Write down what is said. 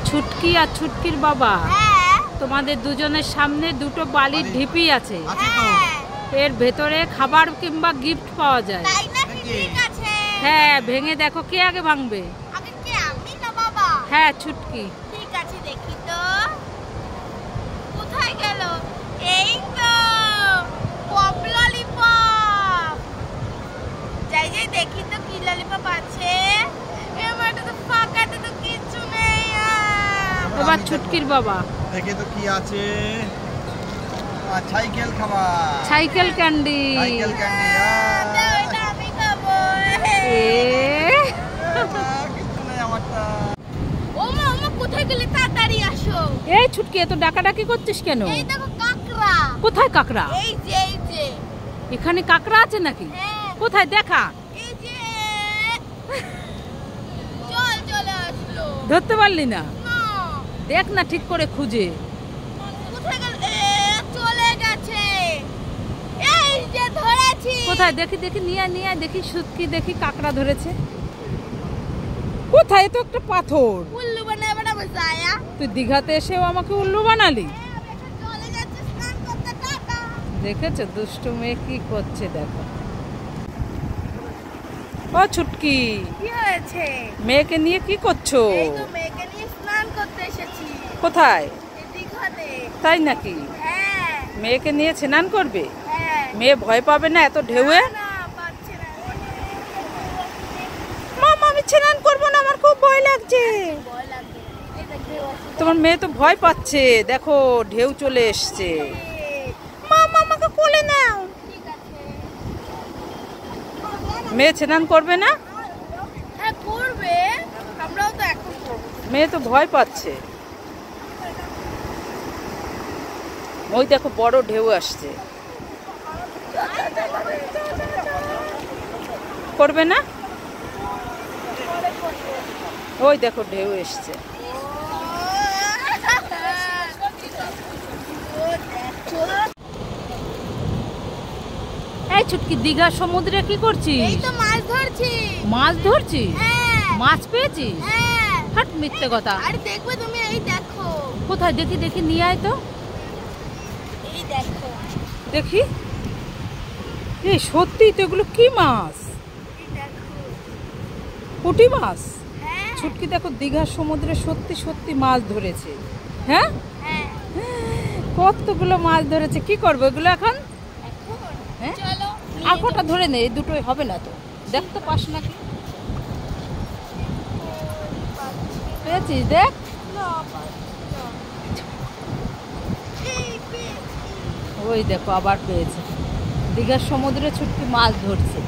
ছুটকি আর ছুটকির বাবা, তোমাদের দুজনের সামনে দুটো বালির ঢিপি আছে। এর ভেতরে খাবার কিংবা গিফট পাওয়া যায়। হ্যাঁ, ভেঙে দেখো কে আগে ভাঙবে। হ্যাঁ, ছুটকি। ঠিক আছে, দেখি তো কোথায় গেল। এই তো পপ ললিপপ। যাই যাই দেখি তো কি ললিপপ আছে। এবারে তো ফাঁকাতে তো কিছু নেই। এবার ছুটকির বাবা দেখে তো কি আছে। সাইকেল খাবার, সাইকেল ক্যান্ডি। সাইকেল ক্যান্ডি আমি খাবো। কিছু নেই আমারটা। ওমা ওমা কোথায় গেলে, তাড়াতাড়ি আসো। এই ছুটকি, এত ডাকাডাকি করছিস কেন? এই দেখো কাকড়া। কোথায় কাকড়া? এই যে এই যে এখানে কাকড়া আছে নাকি? হ্যাঁ। কোথায় দেখা? এই যে চলে আসলো। ধরতে পারলি না? না, দেখ না ঠিক করে খুঁজে। কোথায় গেল? চলে গেছে। এই যে ধরেছি। কোথায় দেখি দেখি, নিয়ে নিয়ে দেখি। ছুটকি দেখি কাকড়া ধরেছে। কোথায়? তো একটা পাথর। উল্লু বানাবো যায়া। তুই দীঘাতে এসেও আমাকে উল্লু বানালি। চলে গেছে স্নান করতে। টাটা। দেখেছো দুষ্টু মেয়ে কি করছে, দেখো। ও ছুটকি, কি হয়েছে? মেয়েকে নিয়ে কি করছো? এই তো মেয়েকে নিয়ে স্নান করতে এসেছি। কোথায়? দীঘাতে। তাই নাকি? হ্যাঁ মেয়েকে নিয়ে স্নান করবে? হ্যাঁ। মেয়ে ভয় পাবে না এত ঢেউয়ে? না, পাচ্ছে না। মামা, আমি স্নান করবো না, আমার খুব ভয় লাগছে। ভয় লাগবে। এই দেখবে তোমার মেয়ে তো ভয় পাচ্ছে, দেখো ঢেউ চলে এসছে। মামা, আমাকে কোলে নাও। ঠিক আছে। মেয়ে স্নান করবে না? হ্যাঁ করবে, আমরাও তো এখন করবো। মেয়ে তো ভয় পাচ্ছে। ওই দেখো বড় ঢেউ আসছে। করবে না? ওই দেখো ঢেউ এসছে। এই ছুটকি, দীঘার সমুদ্রে কি করছিস? এই তো মাছ ধরছি। মাছ ধরছিস? হ্যাঁ। মাছ পেয়েছিস? হ্যাঁ। হাট, মিথ্যে কথা। আরে দেখবে তুমি, এই দেখো। কোথায়? দেখি দেখি, নিয়ে আয় তো এই দেখো। দেখি। এই সত্যি তো, এগুলো কি মাছ? এই দেখো। পুঁটি মাছ? হ্যাঁ ছুটকি দেখো দীঘার সমুদ্রে সত্যি সত্যি মাছ ধরেছে। হ্যাঁ, হ্যাঁ। কতগুলো মাছ ধরেছে। কি করবো এগুলো এখন? এখন হ্যাঁ? চলো আর কটা ধরে নে, এই দুটোই হবে না তো। দেখতে পাস নাকি? পেয়েছিস? দেখ। ওই দেখো আবার পেয়েছে। দীঘার সমুদ্রে ছুটকি মাছ ধরছে।